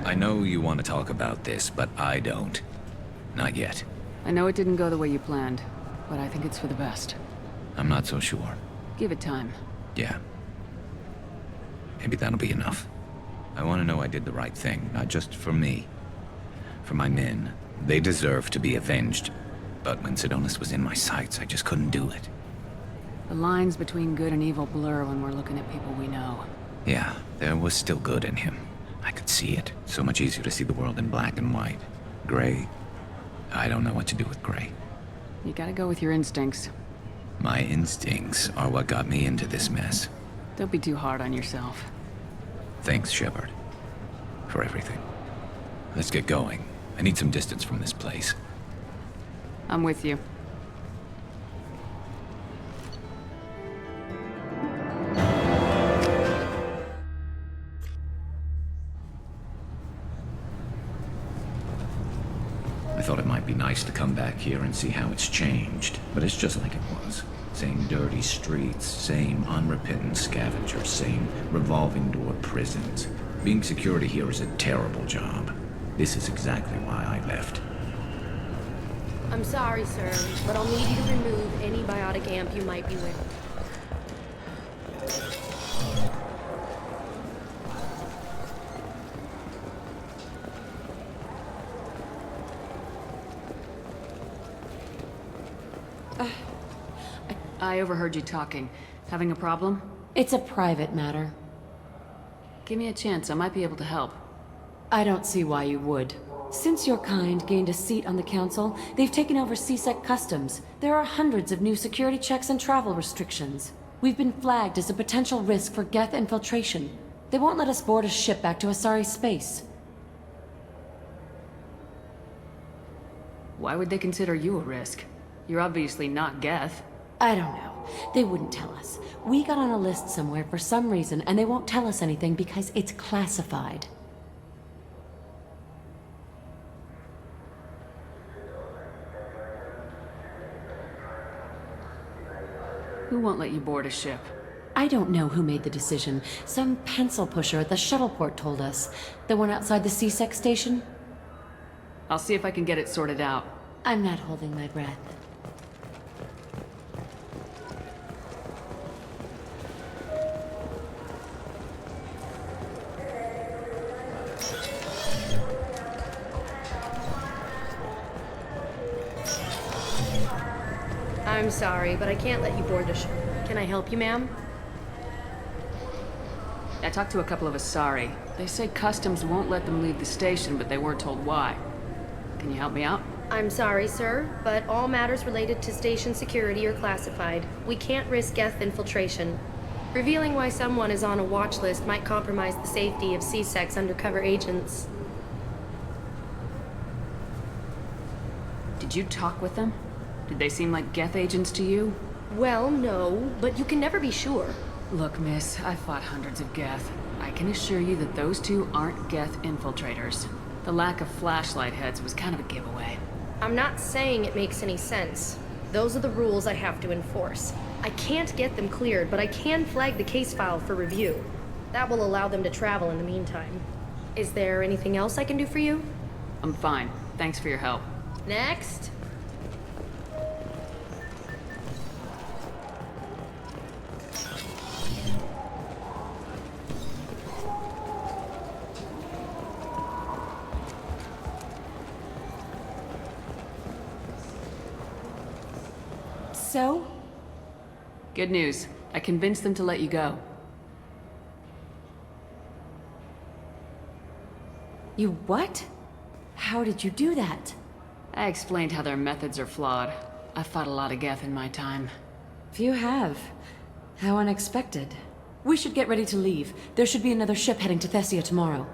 I know you want to talk about this, but I don't. Not yet. I know it didn't go the way you planned, but I think it's for the best. I'm not so sure. Give it time. Yeah. Maybe that'll be enough. I want to know I did the right thing, not just for me. For my men. They deserve to be avenged. But when Sidonis was in my sights, I just couldn't do it. The lines between good and evil blur when we're looking at people we know. Yeah, there was still good in him. I could see it. So much easier to see the world in black and white. Gray. I don't know what to do with gray. You gotta go with your instincts. My instincts are what got me into this mess. Don't be too hard on yourself. Thanks, Shepard. For everything. Let's get going. I need some distance from this place. I'm with you. thought it might be nice to come back here and see how it's changed, but it's just like it was. Same dirty streets, same unrepentant scavengers, same revolving door prisons. Being security here is a terrible job. This is exactly why I left. I'm sorry, sir, but I'll need you to remove any biotic amp you might be wearing. I overheard you talking. Having a problem? It's a private matter. Give me a chance, I might be able to help. I don't see why you would. Since your kind gained a seat on the council, they've taken over CSEC customs. There are hundreds of new security checks and travel restrictions. We've been flagged as a potential risk for Geth infiltration. They won't let us board a ship back to Asari space. Why would they consider you a risk? You're obviously not Geth. I don't know. They wouldn't tell us. We got on a list somewhere for some reason, and they won't tell us anything because it's classified. Who won't let you board a ship? I don't know who made the decision. Some pencil pusher at the shuttleport told us. The one outside the CSEC station? I'll see if I can get it sorted out. I'm not holding my breath. I'm sorry, but I can't let you board the ship. Can I help you, ma'am? I talked to a couple of Asari. They say customs won't let them leave the station, but they weren't told why. Can you help me out? I'm sorry, sir, but all matters related to station security are classified. We can't risk Geth infiltration. Revealing why someone is on a watch list might compromise the safety of CSEC's undercover agents. Did you talk with them? Did they seem like Geth agents to you? Well, no, but you can never be sure. Look, miss, I've fought hundreds of Geth. I can assure you that those two aren't Geth infiltrators. The lack of flashlight heads was kind of a giveaway. I'm not saying it makes any sense. Those are the rules I have to enforce. I can't get them cleared, but I can flag the case file for review. That will allow them to travel in the meantime. Is there anything else I can do for you? I'm fine. Thanks for your help. Next. So? Good news. I convinced them to let you go. You what? How did you do that? I explained how their methods are flawed. I've fought a lot of Geth in my time. You have. How unexpected. We should get ready to leave. There should be another ship heading to Thessia tomorrow.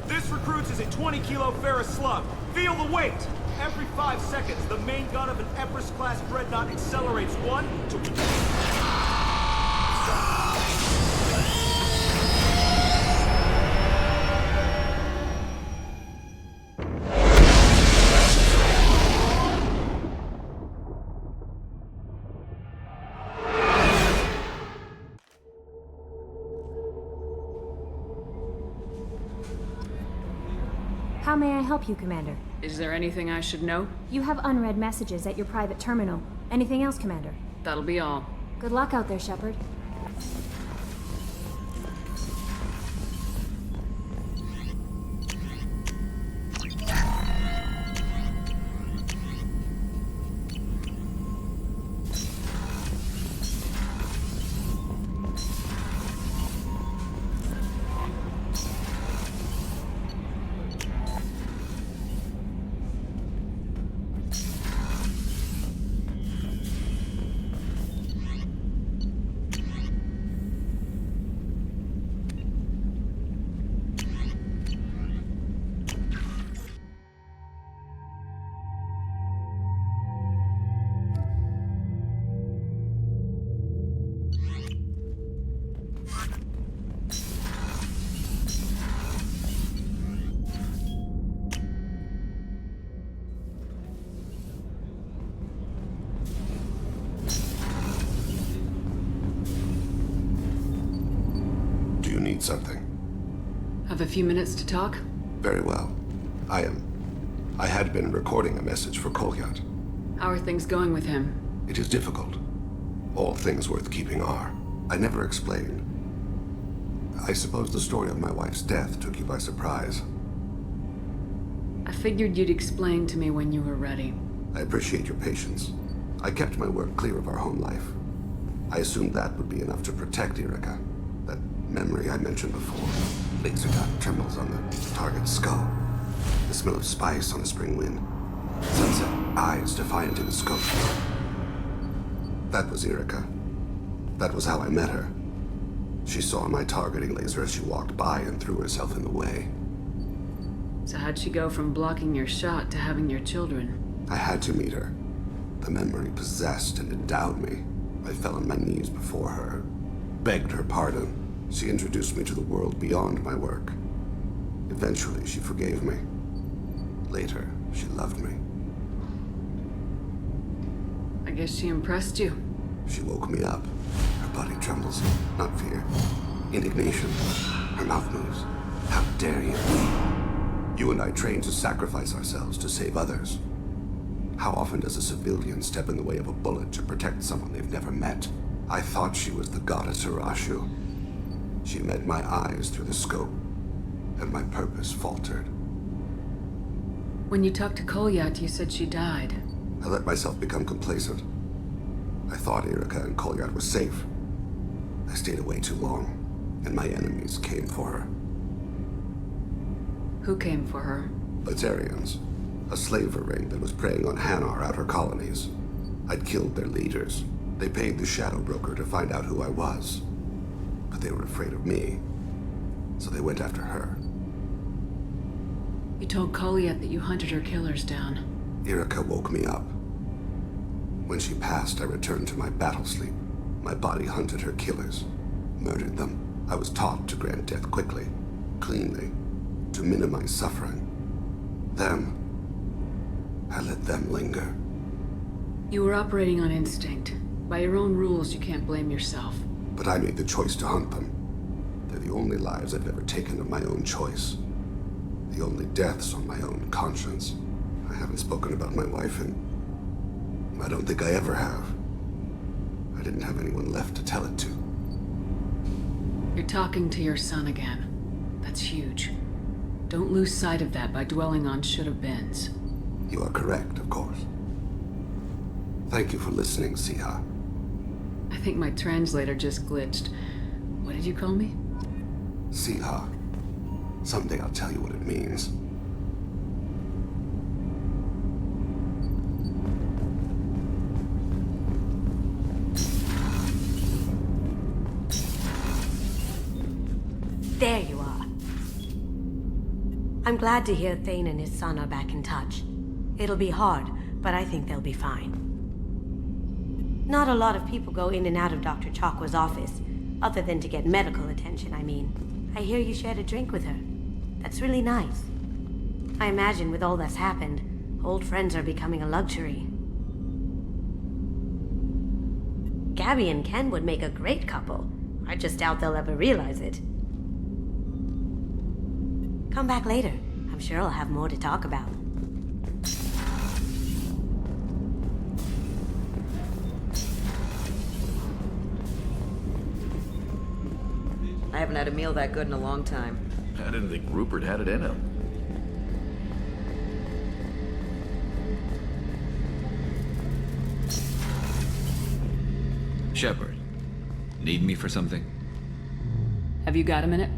This recruits is a 20-kilo ferrous slug. Feel the weight! Every 5 seconds, the main gun of an Empress-class dreadnought accelerates 1 to... How may I help you, Commander? Is there anything I should know? You have unread messages at your private terminal. Anything else, Commander? That'll be all. Good luck out there, Shepard. need something. Have a few minutes to talk? Very well. I had been recording a message for Kolyat. How are things going with him? It is difficult. All things worth keeping are. I never explained. I suppose the story of my wife's death took you by surprise. I figured you'd explain to me when you were ready. I appreciate your patience. I kept my work clear of our home life. I assumed that would be enough to protect Erica. That memory I mentioned before. Laser dot trembles on the target's skull. The smell of spice on a spring wind. Sunset eyes defiant in the scope. That was Erica. That was how I met her. She saw my targeting laser as she walked by and threw herself in the way. So how'd she go from blocking your shot to having your children? I had to meet her. The memory possessed and endowed me. I fell on my knees before her, begged her pardon. She introduced me to the world beyond my work. Eventually, she forgave me. Later, she loved me. I guess she impressed you. She woke me up. Her body trembles, not fear. Indignation. Her mouth moves. How dare you? You and I trained to sacrifice ourselves to save others. How often does a civilian step in the way of a bullet to protect someone they've never met? I thought she was the goddess Arashu. She met my eyes through the scope, and my purpose faltered. When you talked to Kolyat, you said she died. I let myself become complacent. I thought Erica and Kolyat were safe. I stayed away too long, and my enemies came for her. Who came for her? Batarians. A slaver ring that was preying on Hanar outer colonies. I'd killed their leaders. They paid the Shadow Broker to find out who I was. But they were afraid of me, so they went after her. You told Kolyat that you hunted her killers down. Erica woke me up. When she passed, I returned to my battle sleep. My body hunted her killers, murdered them. I was taught to grant death quickly, cleanly, to minimize suffering. I let them linger. You were operating on instinct. By your own rules, you can't blame yourself. But I made the choice to hunt them. They're the only lives I've ever taken of my own choice. The only deaths on my own conscience. I haven't spoken about my wife, and I don't think I ever have. I didn't have anyone left to tell it to. You're talking to your son again. That's huge. Don't lose sight of that by dwelling on should-have-beens. You are correct, of course. Thank you for listening, Siha. I think my translator just glitched. What did you call me? Siha. Someday I'll tell you what it means. There you are. I'm glad to hear Thane and his son are back in touch. It'll be hard, but I think they'll be fine. Not a lot of people go in and out of Dr. Chakwa's office, other than to get medical attention, I mean. I hear you shared a drink with her. That's really nice. I imagine with all that's happened, old friends are becoming a luxury. Gabby and Ken would make a great couple. I just doubt they'll ever realize it. Come back later. I'm sure I'll have more to talk about. I haven't had a meal that good in a long time. I didn't think Rupert had it in him. Shepard, need me for something? Have you got a minute?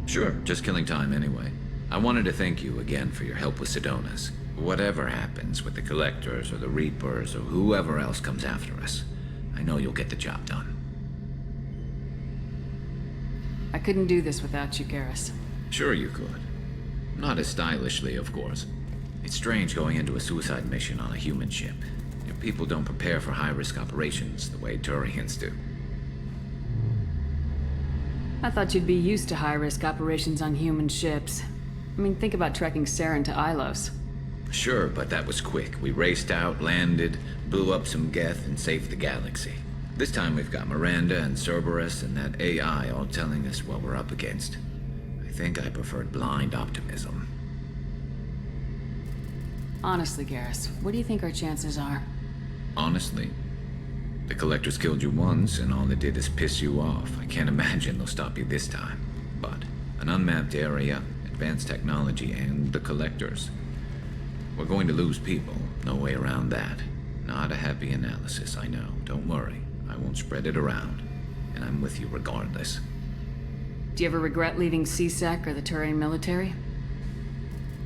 Sure, just killing time anyway. I wanted to thank you again for your help with Sidonis. Whatever happens with the Collectors or the Reapers or whoever else comes after us, I know you'll get the job done. I couldn't do this without you, Garrus. Sure you could. Not as stylishly, of course. It's strange going into a suicide mission on a human ship. People don't prepare for high-risk operations the way Turians do. I thought you'd be used to high-risk operations on human ships. I mean, think about trekking Saren to Ilos. Sure, but that was quick. We raced out, landed, blew up some Geth, and saved the galaxy. This time we've got Miranda and Cerberus and that AI all telling us what we're up against. I think I preferred blind optimism. Honestly, Garrus, what do you think our chances are? Honestly, the Collectors killed you once, and all it did is piss you off. I can't imagine they'll stop you this time. But an unmapped area, advanced technology, and the Collectors. We're going to lose people. No way around that. Not a happy analysis, I know. Don't worry. I won't spread it around. And I'm with you regardless. Do you ever regret leaving CSEC or the Turian military?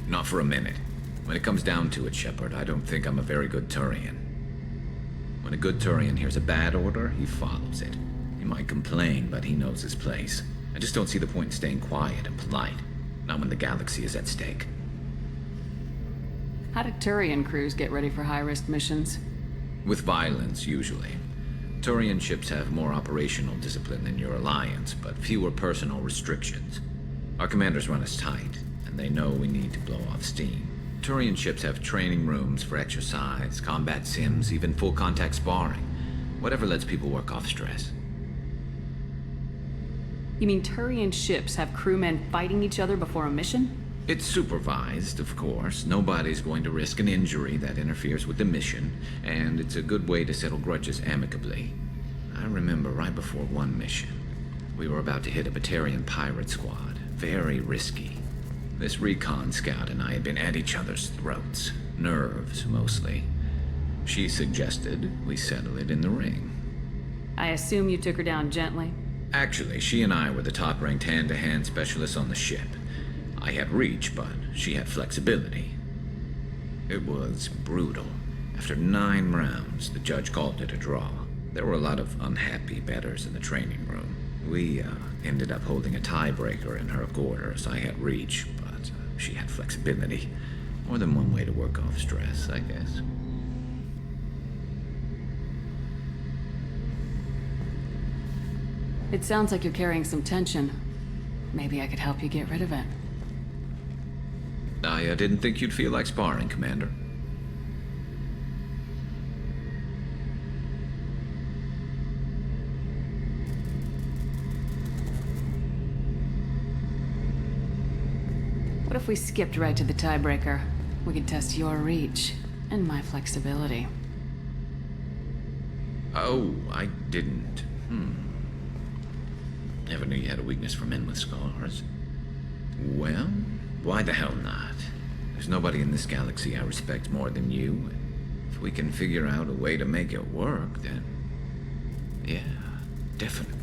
Not for a minute. When it comes down to it, Shepard, I don't think I'm a very good Turian. When a good Turian hears a bad order, he follows it. He might complain, but he knows his place. I just don't see the point in staying quiet and polite. Not when the galaxy is at stake. How do Turian crews get ready for high-risk missions? With violence, usually. Turian ships have more operational discipline than your alliance, but fewer personal restrictions. Our commanders run us tight, and they know we need to blow off steam. Turian ships have training rooms for exercise, combat sims, even full-contact sparring. Whatever lets people work off stress. You mean Turian ships have crewmen fighting each other before a mission? It's supervised, of course. Nobody's going to risk an injury that interferes with the mission, and it's a good way to settle grudges amicably. I remember right before one mission, we were about to hit a Batarian pirate squad. Very risky. This recon scout and I had been at each other's throats. Nerves, mostly. She suggested we settle it in the ring. I assume you took her down gently? Actually, she and I were the top-ranked hand-to-hand specialists on the ship. I had reach, but she had flexibility. It was brutal. After 9 rounds, the judge called it a draw. There were a lot of unhappy bettors in the training room. We ended up holding a tiebreaker in her quarters. I had reach, but she had flexibility. More than one way to work off stress, I guess. It sounds like you're carrying some tension. Maybe I could help you get rid of it. I didn't think you'd feel like sparring, Commander. What if we skipped right to the tiebreaker? We could test your reach and my flexibility. Oh, I didn't. Never knew you had a weakness for men with scars. Well, why the hell not? There's nobody in this galaxy I respect more than you. If we can figure out a way to make it work, then... yeah, definitely.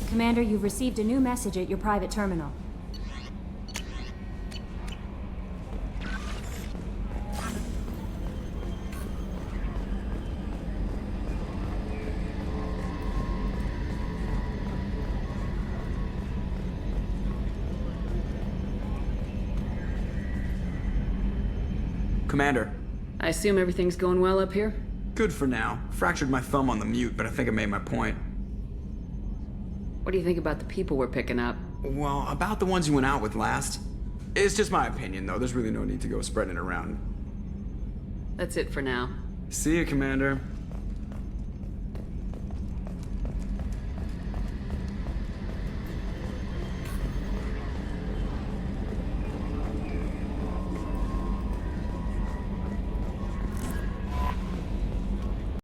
Commander, you've received a new message at your private terminal. Commander. I assume everything's going well up here? Good for now. Fractured my thumb on the mute, but I think I made my point. What do you think about the people we're picking up? Well, about the ones you went out with last. It's just my opinion, though. There's really no need to go spreading it around. That's it for now. See you, Commander.